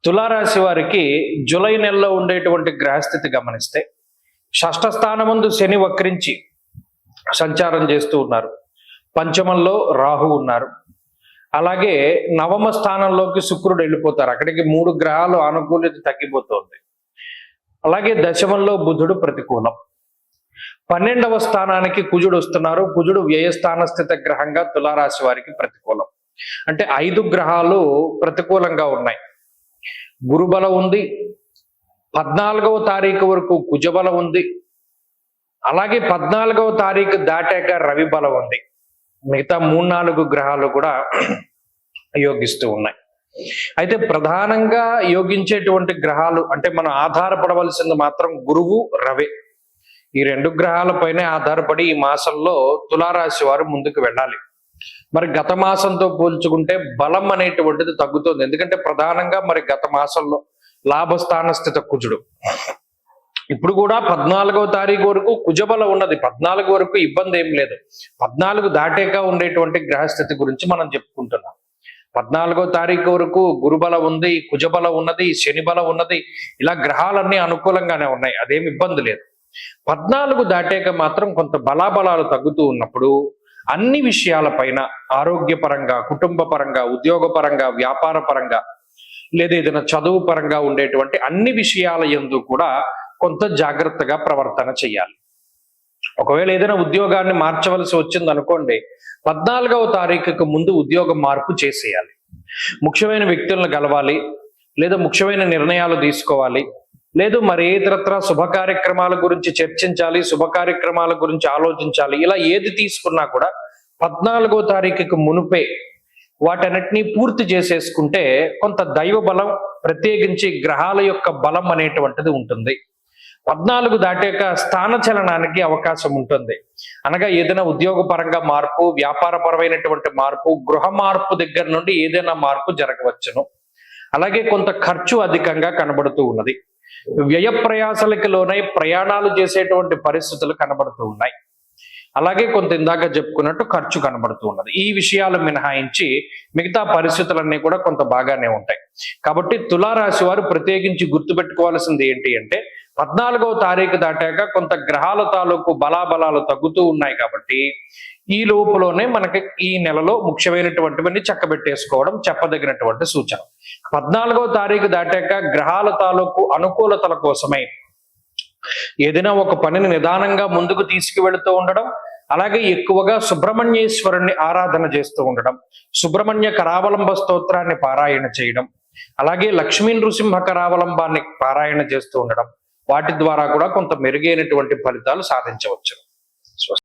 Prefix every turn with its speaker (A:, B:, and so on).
A: తులారాశి వారికి జూలై నెలలో ఉండేటువంటి గ్రహస్థితి గమనిస్తే షష్ఠ స్థానమందు శని వక్రించి సంచారం చేస్తూ ఉన్నారు. పంచమంలో రాహు ఉన్నారు. అలాగే నవమ స్థానంలోకి శుక్రుడు వెళ్ళిపోతారు. అక్కడికి 3 గ్రహాలు అనుకూలత తగ్గిపోతుంది. అలాగే దశమంలో బుధుడు ప్రతికూలం. 12వ స్థానానికి కుజుడు వస్తున్నారు. కుజుడు వ్యయస్థాన స్థిత గ్రహంగా తులారాశి వారికి ప్రతికూలం. అంటే 5 గ్రహాలు ప్రతికూలంగా ఉన్నాయి. గురుబలం ఉంది. 14వ తారీఖు వరకు కుజబలం ఉంది. అలాగే 14వ తారీఖు దాటాక రవి బలం ఉంది. మిగతా 3-4 గ్రహాలు కూడా యోగిస్తూ ఉన్నాయి. అయితే ప్రధానంగా యోగించేటువంటి గ్రహాలు అంటే మనం ఆధారపడవలసింది మాత్రం గురువు, రవి. ఈ 2 గ్రహాలపైనే ఆధారపడి ఈ మాసంలో తులారాశి వారు ముందుకు వెళ్ళాలి. మరి గత మాసంతో పోల్చుకుంటే బలం అనేటువంటిది తగ్గుతుంది. ఎందుకంటే ప్రధానంగా మరి గత మాసంలో లాభస్థాన స్థిత కుజుడు. ఇప్పుడు కూడా 14వ తారీఖు వరకు కుజబలం ఉన్నది. 14 వరకు ఇబ్బంది ఏం లేదు. 14 దాటాక ఉండేటువంటి గ్రహస్థితి గురించి మనం చెప్పుకుంటున్నాం. 14వ తారీఖు వరకు గురుబలం ఉంది, కుజబలం ఉన్నది, శని బలం ఉన్నది. ఇలా గ్రహాలన్నీ అనుకూలంగానే ఉన్నాయి. అదేమి ఇబ్బంది లేదు. 14 దాటాక మాత్రం కొంత బలాబలాలు తగ్గుతూ ఉన్నప్పుడు అన్ని విషయాలపైన ఆరోగ్యపరంగా, కుటుంబ పరంగా, ఉద్యోగ పరంగా, వ్యాపార పరంగా, లేదా ఏదైనా చదువు పరంగా ఉండేటువంటి అన్ని విషయాల యందు కూడా కొంత జాగ్రత్తగా ప్రవర్తన చేయాలి. ఒకవేళ ఏదైనా ఉద్యోగాన్ని మార్చవలసి వచ్చింది అనుకోండి, 14వ తారీఖుకు ముందు ఉద్యోగ మార్పు చేసేయాలి. ముఖ్యమైన వ్యక్తులను కలవాలి, లేదా ముఖ్యమైన నిర్ణయాలు తీసుకోవాలి, లేదు మరి ఇతరత్ర శుభ కార్యక్రమాల గురించి చర్చించాలి, శుభ కార్యక్రమాల గురించి ఆలోచించాలి. ఇలా ఏది తీసుకున్నా కూడా 14వ తారీఖుకు మునుపే వాటన్నిటినీ పూర్తి చేసేసుకుంటే కొంత దైవ బలం, ప్రత్యేకించి గ్రహాల యొక్క బలం అనేటువంటిది ఉంటుంది. 14 దాటాక స్థాన చలనానికి అవకాశం ఉంటుంది. అనగా ఏదైనా ఉద్యోగపరంగా మార్పు, వ్యాపారపరమైనటువంటి మార్పు, గృహ మార్పు దగ్గర నుండి ఏదైనా మార్పు జరగవచ్చును. అలాగే కొంత ఖర్చు అధికంగా కనబడుతూ ఉన్నది. వ్యయ ప్రయాసలకి లోనై ప్రయాణాలు చేసేటువంటి పరిస్థితులు కనబడుతూ ఉన్నాయి. అలాగే కొంత ఇందాక చెప్పుకున్నట్టు ఖర్చు కనబడుతూ ఉన్నది. ఈ విషయాలు మినహాయించి మిగతా పరిస్థితులన్నీ కూడా కొంత బాగానే ఉంటాయి. కాబట్టి తులారాశి వారు ప్రత్యేకించి గుర్తుపెట్టుకోవాల్సింది ఏంటి అంటే 14వ తారీఖు దాటాక కొంత గ్రహాల తాలూకు బలాబలాలు తగ్గుతూ ఉన్నాయి. కాబట్టి ఈ లోపులోనే మనకి ఈ నెలలో ముఖ్యమైనటువంటివన్నీ చక్కబెట్టేసుకోవడం చెప్పదగినటువంటి సూచన. 14వ తారీఖు దాటాక గ్రహాల తాలూకు అనుకూలతల కోసమై ఏదైనా ఒక పనిని నిదానంగా ముందుకు తీసుకువెళుతూ ఉండడం, అలాగే ఎక్కువగా సుబ్రహ్మణ్యేశ్వరుణ్ణి ఆరాధన చేస్తూ ఉండడం, సుబ్రహ్మణ్య కరావలంబ స్తోత్రాన్ని పారాయణ చేయడం, అలాగే లక్ష్మీ నృసింహ కరావలంబాన్ని పారాయణ చేస్తూ ఉండడం, వాటి ద్వారా కూడా కొంత మెరుగైనటువంటి ఫలితాలు సాధించవచ్చు.